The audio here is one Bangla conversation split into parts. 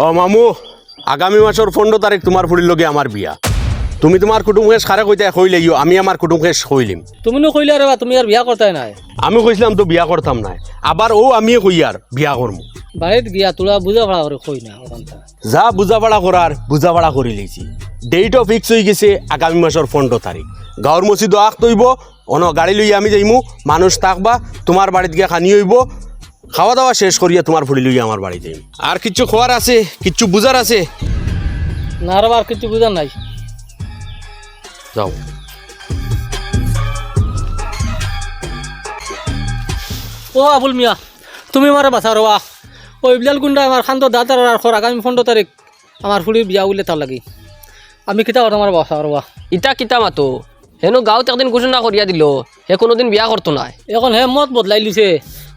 ও মামু, আগামী মাসের 15 তারিখ তোমার ফুড়ির লগে আমার বিয়া। তুমি তোমার কুটুমকে খারে কইতে কইলে আমি আমার কুটুমকে কইলিম। তুমি নো কইলে রে তুমি আর বিয়া করতে নাই। আমি কইছিলাম তো বিয়া করতাম না, আবার ও আমি কই আর বিয়া করমু। বাড়িত গিয়া তোরা বুঝা পড়া করে কই না ওখানটা। যা বুঝাপড়া করার বুঝাপড়া করে লইছি। ডেটও ফিক্স হয়ে গেছে আগামী মাসের 15 তারিখ। গাঁৱৰ মসজিদ আখ তৈব, অন গাড়ি লইয়া আমি যাইমু, মানুষ থাকবা, তোমার বাড়িতে গিয়ে খানি হইব, খাওয়া দাওয়া শেষ করিয়া তোমার ফুড়ি লইয়া আমার বাড়ি যাইম। আর কিচ্ছু খোয়ার আছে, কিচ্ছু বুঝার আছে? না রে আর কিছু বুঝার নাই। যাও। ও আবুল মিয়া, তুমি মারে বাঁচা রবা। ওই বিলাল গুন্ডা আমার খান্ত দাদার আর খর আগামী 15 তারিখ আমার ফুলির বিয়া উল্লে তার লাগি। আমি কিতা কথা আমার বাঁচা রবা। ইটা কিতা মাতো হেনো গাঁৱত একদিন ঘোষণা করিয়া দিল, হে কোনোদিন বিয়া করতো নাই। এখন হে মত বদলাই লিছে,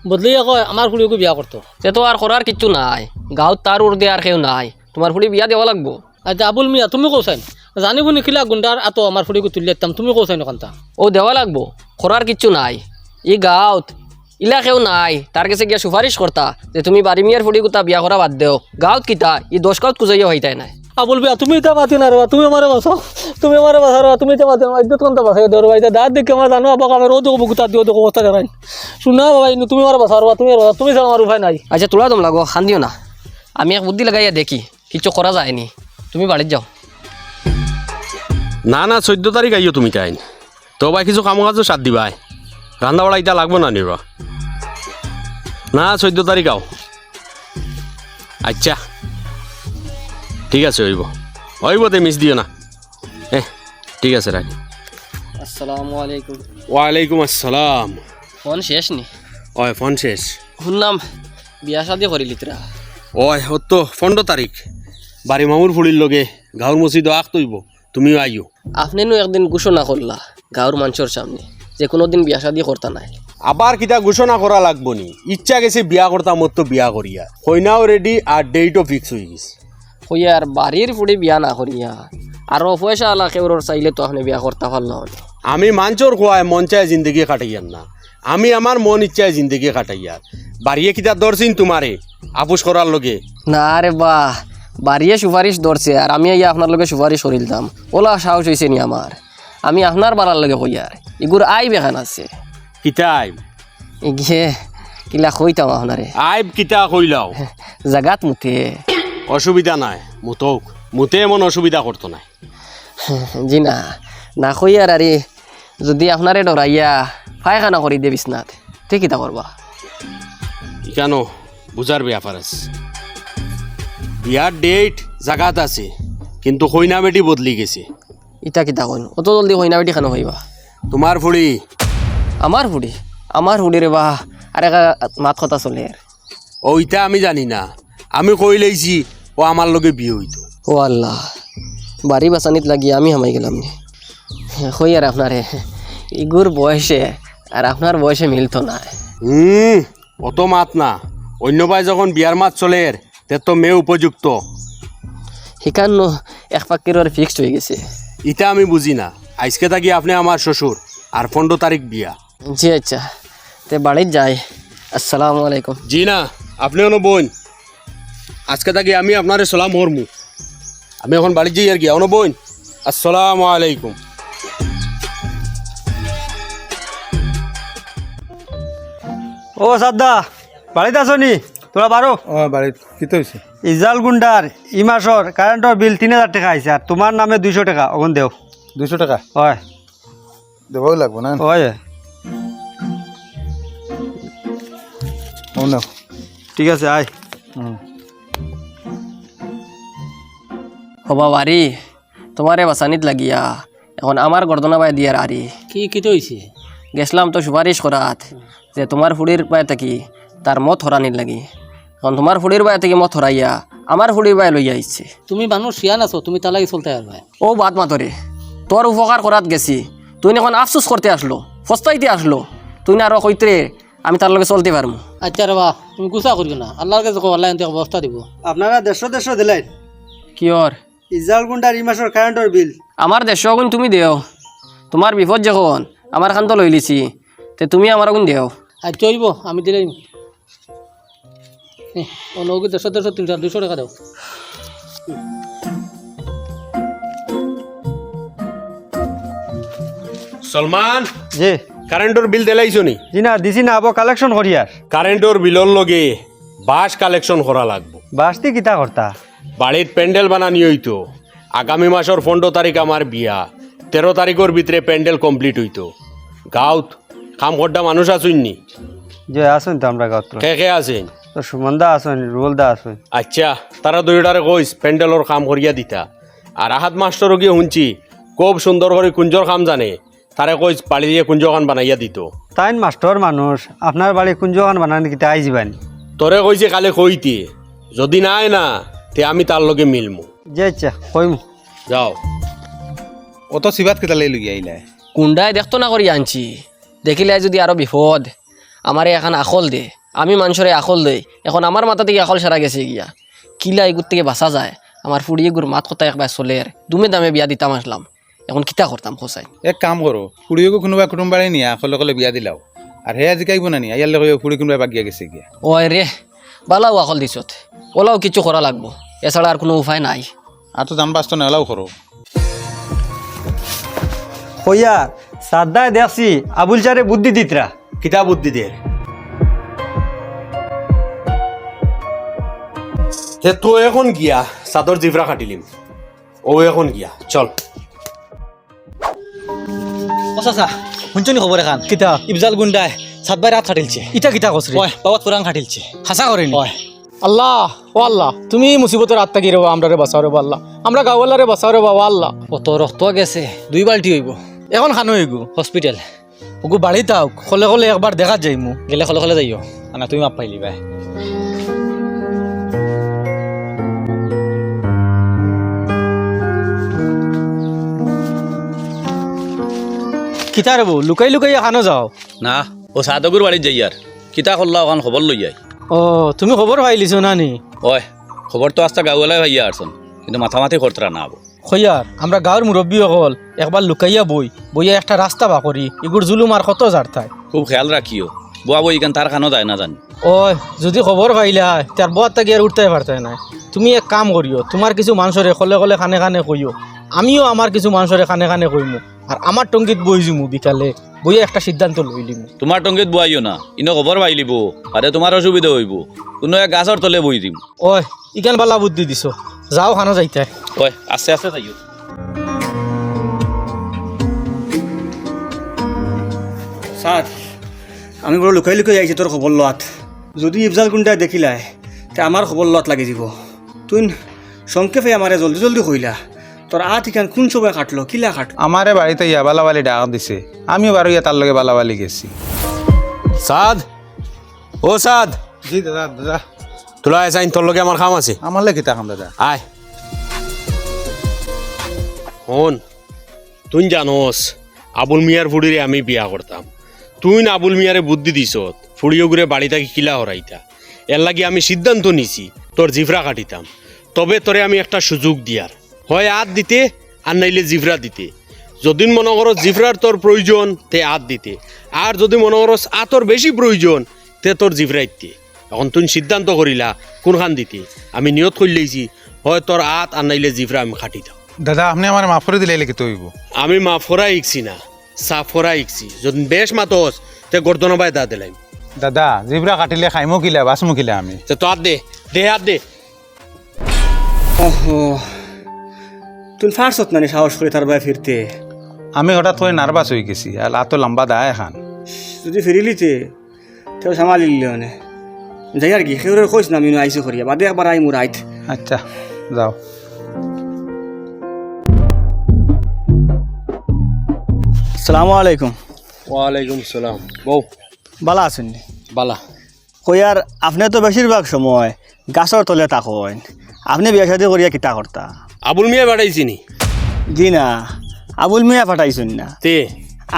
বদলাই কয় আমার ফুলিকে বিয়া করতো। সে তো আর করার কিচ্ছু নাই, গাঁৱত তার উর্দে আর কেউ নাই, তোমার ফুলি বিয়া দেওয়া লাগবো। আচ্ছা আবুল মিয়া তুমি কৌসাইন জানিব নিখিলা গুন্ডার আতো আমার ফুলিকে তুলি দিতাম, তুমি কৌসাইন ওখানটা। ও দেওয়া লাগবো, করার কিচ্ছু নাই। ই গাঁৱত ইলা কেউ নাই, তার কাছে গিয়া সুপারিশ করতা যে তুমি বাড়ি মিয়ার ফুলি গুতা বিয়া করা বাদ দেও। গাঁৱত কিতা ই 10 গাঁৱত কুজাইয়া হইতাই নাই। আবুল মিয়া তুমি এটা মাতি না রে, তুমি আমারে বাঁচাও, তুমি আমারে বাঁচা রে, তুমি এটা মাতি না, ইজ্জত কোনটা বাঁচাই দেও রে। দাঁত দেখে আমার জানো আবার আমার রোদ বুকুতা দিও দেখো অবস্থা দেখাই শুনা বাবা, তুমি আমার বাঁচা রে, তুমি ছাড়া আমার উপায় নাই। আচ্ছা তোলা তোম লাগো, খান দিও না, আমি এক বুদ্ধি লাগাইয়া দেখি কিচ্ছু করা যায়নি, তুমি বাড়ির যাও। না না 14 তারিখ আইও তুমি তাই তো ভাই, কিছু কাম কাজও সাথ দিবাই, রান্না বাড়া ইটা লাগবো না নিবা। না 14 তারিখ আও। আচ্ছা ঠিক আছে, হইব হইব, তে মিস দিও না। ঠিক আছে রাখি। আসসালামু আলাইকুম। ওয়ালাইকুম আসসালাম। ফোন শেষ নি? ওই ফোন শেষ। শুনলাম বিয়া শাদি করিলি তোরা। ওই তো 15 তারিখ বাড়ি মামুর ফুড়ির লগে গাঁৱৰ মসজিদ আখ তৈব, তুমিও আইও। আপনি নো একদিন ঘোষণা করলা গাঁৱৰ মানুষের সামনে যে কোনোদিন বিয়া শাদি করতা নাই। আবার কিতা ঘোষণা করা লাগবো নি? ইচ্ছা গেছে বিয়া করতাম, মত বিয়া করিয়া কইনাও রেডি আর ডেটও ফিক্স হয়ে গেছে। হইয়ার বাড়ির ফুড়ি বিয়া না করিয়া আরো পয়সা আলা কেউর চাইলে তো আপনি বিয়া করতে পারলাম না। আমি মাঞ্চর খোয়ায় মন চায় জিন্দগি কাটাইয়ার না, আমি আমার মন ইচ্ছায় জিন্দগি কাটাইয়ার। বাড়িয়ে কিতা দরছিন তোমারে আপুস করার লগে? না রে বাহ, বাড়িয়ে সুপারিশ ধরছে আর আমি ইয়া আপনার লগে সুপারিশ করিলাম, ওলা সাহস হয়েছে নি আমার। আমি আপনার বাড়ার লগে কইয়ার এগুর আই বেখান আছে। কিতা আইব? এগিয়ে কিলা কইতাম আপনারে, আইব কিতা কইলাও? জাগাত মুতে। অসুবিধা নাই, মুতে এমন অসুবিধা করতো নাই। জি না, না কইয়ার আরে যদি আপনারে ডরাইয়া ফায়খানা করি দে বিছনাথ, ঠিক কিতা করবা? কেন বুঝার ব্যাপার আছে। বিয়ার ডেট জাগাত আছে, কিন্তু কইনা বেটি বদলি গেছে। ইটা কিতা কইন, অত জলদি হইনা বেটি কেন হইবা? তোমার ফুড়ি? আমার হুড়ি? আমার হুড়ি রে বাহ, আর একা মাত কথা চলে আর। ওইটা আমি জানি না, আমি কই লইছি ও আমার লগে বিয়ে হইতো। ও আল্লাহ, বাড়ি বাসানিত লাগি আমি হামাই গেলাম নি। হই আর আপনারে ইগুর বয়সে আর আপনার বয়সে মিলতো না। অত মাত না, অন্য ভাই যখন বিয়ার মাত চলে তে তো মেয়ে উপযুক্ত। সেখান এক পাকের ফিক্সড হয়ে গেছে। ইটা আমি বুঝি না। আজকে থাকি আপনি আমার শ্বশুর, আর 15 তারিখ বিয়া। জি আচ্ছা, তে বাড়ির যাই। আসসালামু আলাইকুম। জি না, আপনি অন বোন, আজকে থাকি আমি আপনারে সালাম হরমু। আমি এখন বাড়ি যাই আর কি, অন বোন, আসসালামু আলাইকুম। ও সাদ্দা, বাড়িতে আছো নি? তোরা বারো বাড়িত কি হয়েছে? ইজাল গুন্ডার ই মাসর কারেন্টর বিল 3000 টাকা আইছে, আর তোমার নামে 200 টাকা অগুন দেও। 200 টাকা হয় দেবই লাগবো না? হয় না ঠিক আছে, আয়। হবা বাড়ি তোমারে বাসানিত লাগিয়া এখন আমার গর্দনা বাই দিয়ার আরি। কি তো হইছে? গেছিলাম তো সুপারিশ করাত যে তোমার ফুড়ির পায়ে থাকি তার মত হরানির লাগি। এখন তোমার ফুড়ির পায়ে থেকে মত হরাইয়া আমার ফুড়ির পায়ে লইয়া ইচ্ছে। তুমি মানুষ শিয়ান আছো, তুমি তা লাগি চলতে পারবে। ও বাদ মাতরে, তোর উপকার করাত গেছি, তুই এখন আফসোস করতে আসলো, ফস্তাইতে আসলো, তুই না আরো কইতে আমি তার লগে চলতে পারবো। আচ্ছা রে বা, তুমি গুছা করিও না, আল্লাহর কাছে আল্লাহ এনতে অবস্থা দিব। আপনারা 150 দিলেন কি ওর ইজাল গুন্ডার ই মাসর কারেন্টর বিল? আমার দেশ গুণ তুমি দেও, তোমার বিপদ যখন আমার খান তো লই লিছি, তে তুমি আমার গুণ দেও। আচ্ছা হইব, আমি দিলাই। ও নৌকি 150 300 200 টাকা দাও। সলমান জি কারেন্টর বিল দেলাইছো নি? জি না দিছি না আবো কালেকশন করি আর কারেন্টর বিলর লগে বাস কালেকশন করা লাগবো। বাসটি কিতা করতা বাড়ির প্যান্ডেল বানানি হইতো। আগামী মাসের 15 তারিখ আমার বিয়া, 13 তারিখের ভিতরে প্যান্ডেল কমপ্লিট হইতো। গাঁত কাম করডা মানুষ আসুননি? যে আসুন তো আমরা গাঁত কে কে আছেন? তো সুমনদা আসুন রুলদা আসুন আচ্ছা, তারা দুইটারে কইস প্যান্ডেলর কাম করিয়া দিতা। আর আহাত মাস্টারও গিয়ে শুনছি খুব সুন্দর করে কুঞ্জর কাম জানে, তারে কইস বাড়ি দিয়ে কুঞ্জখান বানাইয়া দিত। তাইন মাস্টর মানুষ আপনার বাড়ি কুঞ্জখান বানানি কিতা আই যাবানি তোরে কইছে কালে কইতে, যদি নাই না তে আমি তার লগে মিলমু। যে আচ্ছা কইমু যাও। অত সিবাত কেটা লাই লুগি আইলাই? কুন্ডায় দেখতো না করি আনছি, দেখিলে যদি আরো বিপদ। আমারে এখন আখল দে, আমি মানুষরে আখল দেই। এখন আমার মাথা থেকে আখল সারা গেছে গিয়া। কিলা এগুর থেকে বাঁচা যায়? আমার ফুড়িয়ে গুর মাত কথা একবার চলের দুমে দামে বিয়া দিতাম আসলাম। এখন কিতা করতাম খোসাই? এক কাম করো, ফুড়িওকে কোনোবা কুটুম বাড়ি নিয়া কলে কলে বিয়া দিলাও। আর হে আজি কাইব না নি আইয়ার লগে ফুড়ি কোনোবা বাগিয়া গেছে গিয়া। ওই রে, বালাও আখল দিছত, ওলাও কিছু করা লাগবো, এছাড়া আর কোনো উপায় নাই। আর তো জান বাস্ত না এলাও করো। কইয়া সাদ্দায় দেখছি আবুল চারে বুদ্ধি দিতরা কিতা বুদ্ধি দে তে তো এখন গিয়া সাদর জিফরা কাটিলিম। ও এখন গিয়া চল। ও চাচা শুনছনি খবর এখান কিতা ইফজাল গুন্ডায় সাতবাই রাত খাটিলছে। ইটা কিতা কসরে? ওই বাবাত পুরাং খাটিলছে। হাসা করেনি? ওই আল্লাহ ও আল্লাহ, তুমি মুসিবতের আত্মা কি রে আমরা রে বাঁচাও রে আল্লাহ, আমরা গাওয়াল্লা বাঁচাও রে বাবা আল্লাহ। কত রক্ত গেছে, 2 বালতি হইব। এখন খানো এগু হসপিটাল ওগু বাড়ি তাও খলে খলে একবার দেখা যাইমু। গেলে খলে খলে যাইও, না তুমি মাপ পাইলি ভাই। কিতা রে বউ লুকাই লুকাই খানো যাও? না ও সাদগুর বাড়িত যাই আর কিতা করলা ওখান খবর লই যাই। ও তুমি খবর পাইলিছো না নি? ওই খবর তো আস্তা গাঁওয়ালাই ভাইয়া আসছেন, কিন্তু মাথামাতি করতরা না আবো। খৈয়ার আমরা গাঁৱৰ মুরব্বী হল একবার লুকাইয়া বইয়া একটা রাস্তা বা করি এগুর জুলুম আর কত জার থায়। খুব খেয়াল রাখিও, বুয়া বই ইখান তার খানো যায় না জানি। ওই যদি খবর পাইলা তার বর তাকে আর উঠতে পারতে না। তুমি এক কাম করিও, তোমার কিছু মানুষরে খলে খলে খানে খানে কইও, আমিও আমার কিছু মানুষরে খানে খানে কইমু, আর আমার টঙ্গিত বই যামু বিকালে বইয়া একটা সিদ্ধান্ত লইলিমু। তোমার টঙ্গিত বুয়াইও না, ইনো খবর পাইলিব আরে তোমার অসুবিধা হইব। কোনো এক গাছর তলে বই দিম। ওই ইকান বালা বুদ্ধি দিছো, যাও খানো যাইতে। ওই আস্তে আস্তে যাইও। স্যার আমি বড় লুকাই লুকাই আইছি তোর খবর লোৱাত। যদি ইফজাল গুন্ডাই দেখিলাই তে আমার খবর লোৱাত লাগি যাব। তুই সংক্ষেপে আমারে জলদি জলদি কইলা তোর ঠিকান কোন সময় কাটলো কিলা কাটলো? আমারে বাড়িতে ইয়া বালাবালি ডাক দিছে, আমিও বারো ইয়া তার লগে বালাবালি গেছি। সাদ, ও সাদ, জি দাদা দাদা তোলা আইসাইন তোর লগে আমার কাম আছে। আমার লাগে কিতা কাম দাদা? আয় হন, তুই জানোস আবুল মিয়ার ফুড়িরে আমি বিয়া করতাম। তুই না আবুল মিয়ারে বুদ্ধি দিস ফুড়িও ঘুরে বাড়ি থাকি কিলা হরাইতা। এর লাগি আমি সিদ্ধান্ত নিছি তোর জিফরা কাটিতাম। তবে তোরে আমি একটা সুযোগ দিয়ার, হয় আত দিতে আর নাইলে জিফরা দিতে। যদি মনে করস জিফরার তোর প্রয়োজন তে আত দিতে, আর যদি মনে করস আতর বেশি প্রয়োজন তে তোর জিফরা দিতে। এখন তুই সিদ্ধান্ত করিলা কোনখান দিতে। আমি নিয়ত করে লইছি হয় তোর আত আর নাইলে জিফরা আমি কাটিতাম। দাদা আপনি আমার মাফ করে দিলে লিখিত হইব। আমি মাফরা ইকছি না সাফরা ইকছি। যদি বেশ মাতস তে গর্দনবাই দা দিলাম। দাদা জিবরা কাটিলে খাইমো কিলা বাসমো কিলা আমি? তে তো হাত দে, দে হাত দে। ওহো তুই ফার্সত নানি সাহস করে তার বাই ফিরতে? আমি হঠাৎ করে নার্ভাস হয়ে গেছি আর লাতো লম্বা দা এখান। যদি ফিরিলিতে তেও সামালিলে মানে যাই আর কি সেউরের কইস না আমি আইসো করিয়া বাদে একবার আই মোর আইত। আচ্ছা যাও। আসসালামু আলাইকুম। ওয়ালাইকুম সালাম। বউ বালা আছেন? বালা। কইয়ার আপনি তো বেশিরভাগ সময় গাছর তলে থাকেন, আপনি বিয়া শাদি করিয়া কিতা করতা? আবুল মিয়া বাড়াইছি নি? জি না, আবুল মিয়া পাঠাইছেন না। তে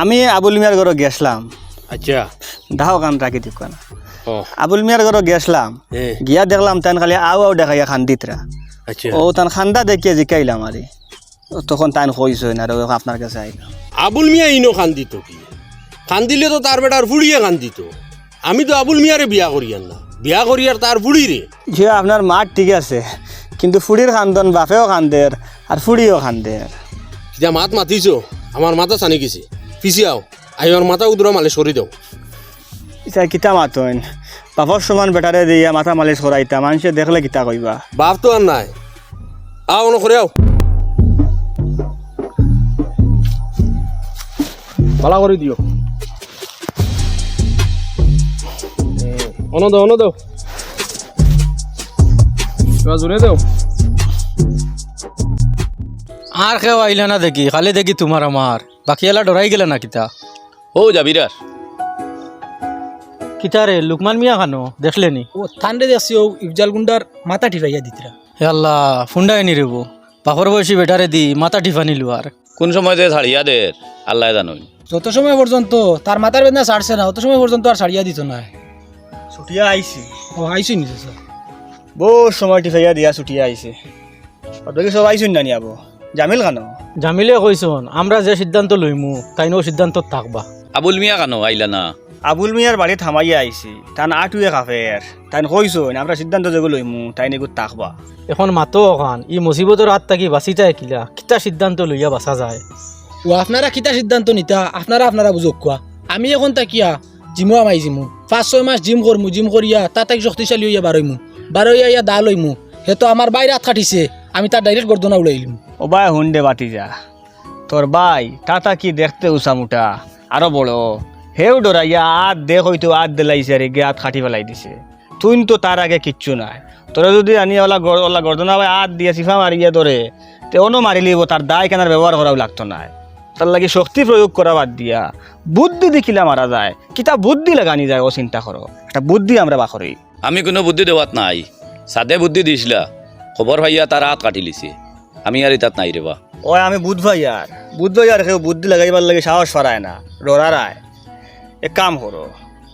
আমি আবুল মিয়ার ঘরে গেছলাম। আচ্ছা দাও কান রাখি দিব না। ও আবুল মিয়ার ঘরে গেছলাম, হ্যাঁ গিয়া দেখলাম তান খালি আও আও দেখাইয়া খান্দিতরা। আচ্ছা। ও তান খান্দা দেখিয়ে জিকাইলাম আরে, তখন তান কইছেন আর আপনার কাছে আইলাম। আবুল মিয়া ইনো কান্দিত কি? কান্দিলে তো তার বেটার ফুড়িয়ে কান্দিত। আমি তো আবুল মিয়ারে বিয়া করিয়ার না, বিয়া করিয়ার তার ফুড়ি রে। যে আপনার মাঠ ঠিক আছে, কিন্তু ফুড়ির খান্দন বাপেও খান্দের আর ফুড়িও খান্দের। কিতা মাত মাতিছো আমার মাথা চানি গেছে পিছিয়াও আই আমার মাথা উদরা মালে সরি দাও। ইতা কিতা মাতইন বাপর সমান বেটারে দিয়া মাথা মালিশ করাইতা মানুষে দেখলে কিতা কইবা। বাপ তো আর নাই আও অন করে আও ভালো করে দিও অন দাও এবার জোরে দাও। আর কেউ আইলে না দেখি, খালি দেখি তোমার আমার, বাকি এলা ডরাই গেলে না কিতা। ও যাবিরার কিতা রে লুকমান মিয়া খানো দেখলে নি? ও থান্ডে দেখছি ও ইফজাল গুন্ডার মাথা ঠিফাইয়া দিতরা। হে আল্লাহ ফুন্ডাই নি রেবো, বাপর বয়সী বেটারে দি মাথা টিফানিলু আর। কোন সময় যে ছাড়িয়া দের আল্লাহ জানোই। যত সময় পর্যন্ত তার মাথার বেদনা ছাড়ছে না অত সময় পর্যন্ত আর ছাড়িয়া দিত না। ছুটিয়া আইছি ও আইসি নিছে স্যার। বহু সময় টিফাইয়া দিয়া ছুটিয়া আইছে ওদেরকে সব আইসুন না নিয়াবো জামিল খানো। জামিলে কইছন আমরা যে সিদ্ধান্ত লইমু তাইনো সিদ্ধান্ত থাকবা। আবুল মিয়া কেন আইলা না? আবুল মিয়ার বাড়ি থামাইয়া আইছি তান আটুয়ে কাফের তাইন কইসুন আমরা সিদ্ধান্ত যেগুলো লইমু তাই নিগুত তাকবা। এখন মাতো অখান ই মুসিবতর হাত থাকি বাঁচিতাই কিলা কিতা সিদ্ধান্ত লইয়া বাঁচা যায়। ও আপনারা কিতা সিদ্ধান্ত নিতা আপনারা বুঝক কোয়া। আমি এখন তাকিয়া জিমো আমাই জিমু 5-6 মাস জিম করমু, জিম করিয়া তাতাই শক্তিশালী হইয়া বারইয়া ইয়া দা লইমু। হে তো আমার বাইরে হাত খাটিছে, আমি তার ডাইরেক্ট গর্দনা উড়াইলিম। ও ভাই হুন্ডে বাতি যা তোর ভাই টাটা কি দেখতে উসামুটা আরো বড় হেউ ডরাইয়া আত দেখ হইতো আত দিলাইছে আর গে আত খাটি ফেলাই দিছে। তুই তো তার আগে কিচ্ছু নাই, তোরা যদি আনি ওলা গর্দনা ভাই আত দিয়া সিফা মারিয়া ধরে তে অন্য মারি লিব, তার দায় কেনার ব্যবহার করাও লাগতো না। তার লাগে শক্তি প্রয়োগ করা বাদ দিয়া বুদ্ধি দেখিলা মারা যায়, কিতা বুদ্ধি লাগানি যায় ও চিন্তা করো। একটা বুদ্ধি আমরা বাখরি। আমি কোনো বুদ্ধি দেওয়াত নাই, সাদে বুদ্ধি দিছিলা খবর ভাইয়া তার হাত কাটি লিছে, আমি আর ইতাত নাই রেবা। ও আমি বুধ ভাই আর কেউ বুদ্ধি লাগাইবার লাগে সাহস ফারায় না, ডরারায়। এক কাম করো,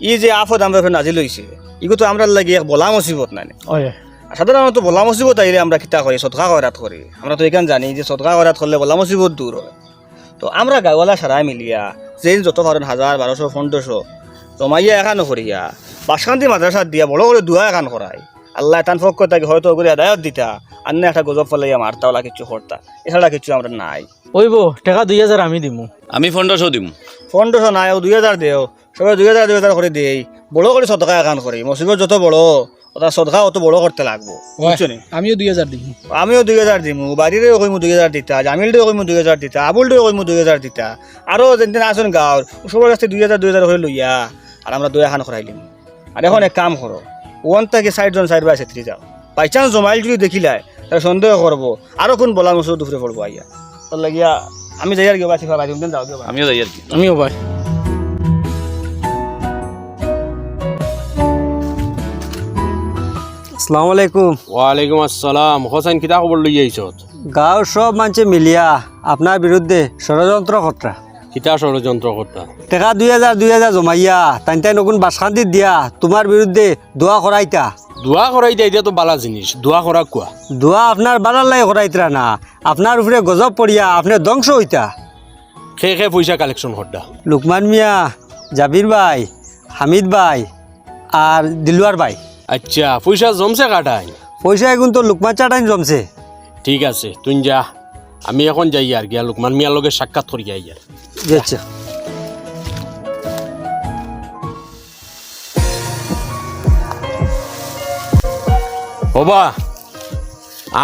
ই যে আফত আমরা নাজিল হইছে ইগো তো আমরা লাগে এক বলা মুসিবত নাই। সাধারণত বলা মুসিবত আইলে আমরা কিতা করি সদকা করাত করি। আমরা তো এখান জানি যে সদকা করাত করলে বলা মুসিবত দূর হয়। তো আমরা গাঁওয়ালা সারাই মিলিয়া যে যত পারেন 1000, 1200, 1500 জমাইয়া এখানো করিয়া বাসকান্তি মাদ্রাসাত দিয়া বড় করে দুয়া এখান করাই। আল্লাহ টান ফক তাকে হয়তো করে আদায়ত দিতা আর না একটা গজব ফলাইয়া মারতা ওলা কিছু করতা, এছাড়া কিছু আমরা নাই। ওইব টাকা 2000 আমি দিমু। আমি 1500 দিম। 1500 নাই, ও 2000 দেও, সবাই 2000 করে দেই, বড় করে সদকা এখান করি। মুসিবত যত বড় ওটা সদকা অত বড় করতে লাগবো, বুঝছো নি? আমিও 2000 দিম। আমিও 2000 দিমু, বাড়িরে কইমু 2000 দিতা, জামিলরেও কইমু 2000 দিতা, আবুলরেও কইমু 2000 দিতা, আরো যেদিন আসুন গাঁৱৰ সবার কাছে 2000 করে লইয়া আর আমরা দুই এখান করাইলিম। আর এখন এক কাম করো, ওয়ান থেকে 60 সাইড বাই 33 যাও, বাই চান্স জমাইল যদি দেখিলাই তাহলে সন্দেহ করবো আরো কোন বলা মুসুর দুপুরে পড়বো আইয়া। তার লাগিয়া আমি যাই আর কি বাসি খাওয়া যাও দিও। আমিও যাই আর কি। আমিও ভাই। আসসালামু আলাইকুম। ওয়ালাইকুম আসসালাম। হোসেন কিতা খবর লই আইছত? গাঁৱৰ সব মানুষে মিলিয়া আপনার বিরুদ্ধে ষড়যন্ত্র কর্তা কিতা ষড়যন্ত্র করতা? টাকা 2000 জমাইয়া তাই নতুন বাসখান্তি দিয়া তোমার বিরুদ্ধে দোয়া করাইতা। দোয়া করাই দেয়, এটা তো বালা জিনিস, দোয়া করা কুয়া। দোয়া আপনার বালার লাই করাইতরা না, আপনার উপরে গজব পড়িয়া আপনি ধ্বংস হইতা। খে পয়সা কালেকশন করতা? লুকমান মিয়া, জাবির ভাই, হামিদ ভাই আর দিলওয়ার ভাই। আচ্ছা, পয়সা জমছে কাটাই? পয়সা এখন তো লুকমান চাটাইন জমছে। ঠিক আছে, তুই যা, আমি এখন যাই আর গিয়া লুকমান মিয়ার লগে সাক্ষাৎ করি যাই আর। আচ্ছা হবা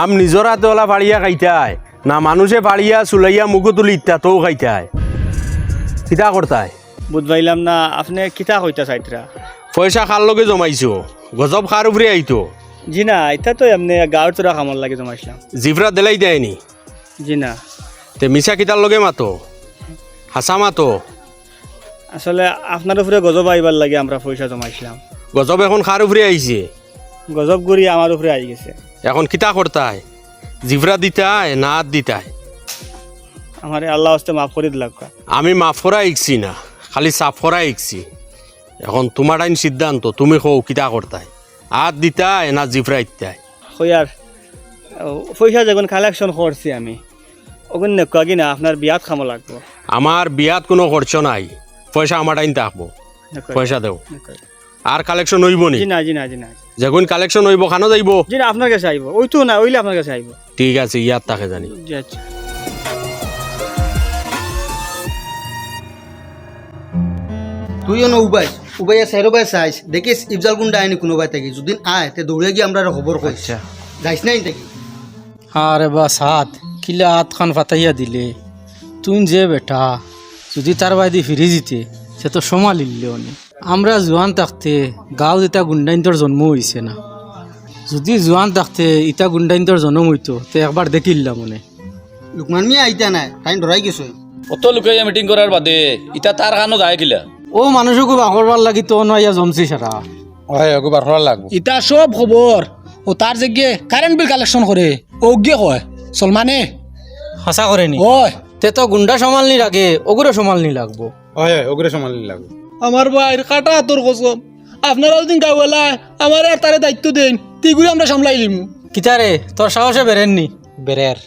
আম নিজর হাতে ওলা ফাড়িয়া খাইতায় না মানুষে ফাড়িয়া চুলাইয়া মুখো তুলি ইত্যা তো খাইতায়? কিতা করতায়? বুঝবাইলাম না আপনি কিতা কইতা চাইতরা? পয়সা খার লগে জমাইছো, গজব খার উপরে আইতো? জি না, এটা তো এমনি গাঁৱৰ তোরা কামর লাগে জমাইছিলাম। জিভরা দেলাই দেয়নি? জি না, তে মিশা কিতার লগে মাতো, হাসা মাতো। আসলে আপনার উপরে গজব আইবার লাগে আমরা পয়সা জমাইছিলাম। গজব এখন খার উপরে আইছে, গজব গড়ি আমার উপরে আই গেছে। এখন কিতা করতায়? জিভরা দিতায় না হাত দিতায়? আমার আল্লাহ হস্তে মাফ করে দিলাম। আমি মাফ করা ইকছি না, খালি সাফ করা ইকছি। এখন তোমার আইন সিদ্ধান্ত, তুমি কও কিতা করতায়? হাত দিতায় না জিভরা ইত্যায়? হইয়ার পয়সা যখন কালেকশন করছি আমি ওগুন নেকি না আপনার বিয়াত খামো লাগবো। আমার বিয়াত কোনো খরচ নাই, পয়সা আমার আইন থাকবো, পয়সা দেও। আর কালেকশন হইব নি জি না জি না জি না যখন কালেকশন হইব খানো যাইব জি না আপনার কাছে আইব ওই তো না ওইলে আপনার কাছে আইব ঠিক আছে ইয়ার তাকে জানি জি আচ্ছা তুইও না উবাই উবাইয়া সেরো বাই চাইছ দেখিস ইফজাল গুন্ডা আইনি কোনো বাই থাকি যদি আয় তে দৌড়ে গিয়ে আমরা খবর কইছ যাইস নাই থাকি আরে বাস হাত কিলা হাত খান ফাতাইয়া দিলে তুই যে বেটা যদি তার বাইদি ফিরে যেতে সে তো সমালিল অনেক আমরা জোয়ান থাকতে গাঁও এটা গুন্ডাইন্তর জন্ম হয়েছে না যদি জোয়ান থাকতে ইটা গুন্ডাইন্তর জন্ম হইতো তো একবার দেখিলাম মনে লুকমান মিয়া আইতা নাই টাইম ধরাই গেছে অত লোকে মিটিং করার বাদে ইটা তার কানো যায় কিলা ও মানুষকে বাকরবার লাগি তো নয়া জমছি সারা হয় ওকে বার করা লাগবো ইটা সব খবর ও তার যে গিয়ে কারেন্ট বিল কালেকশন করে ও গিয়ে কয় সলমানে হাসা করে নি ওই তে তো গুন্ডা সমালনি লাগে ওগুলো সমালনি লাগবো হয় ওগুলো সমালি লাগবো আমার ভাইয়ের কাটা তোর কসম আপনারা যদি গাওয়ালা আমার আর তারে দায়িত্ব দেন তিগুলি আমরা সামলাই লিমু কিতারে তোর সাহসে বেরেননি বেরের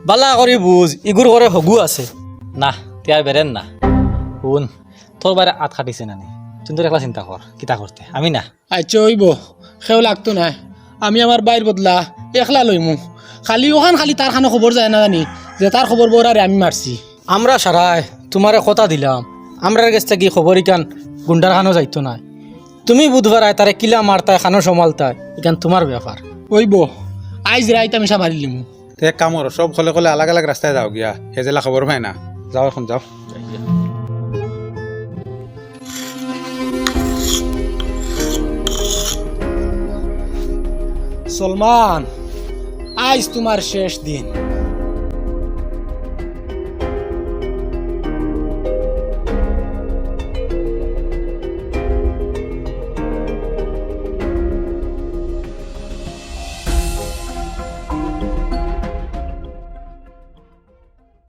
বালা করি বুঝ ইগুর করে হগু আছে না তিয়ার বেরেন না শুন তোর বাইরে আত খাটিছে না নি কিন্তু একলা চিন্তা কর কিতা করতে আমি না আচ্ছা হইব সেও লাগতো না আমি আমার বাইর বদলা একলা লইমু খালি ওখান খালি তার খানো খবর যায় না জানি যে তার খবর বরারে আমি মারছি আমরা সারাই তোমারে কথা দিলাম আমরার কাছ থেকে খবর ইকান গুন্ডার খানো যাইতো না তুমি বুধবার আয় তারে কিলা মারতায় খানো সমালতায় ইকান তোমার ব্যাপার হইব আইজ রাইত আমি সামারি লিমু তে এক কাম করো সব খলে খলে আলাগ আলাগ রাস্তায় যাও গিয়া হেজেলা খবর পাই না যাও এখন যাও সলমান আইজ তোমার শেষ দিন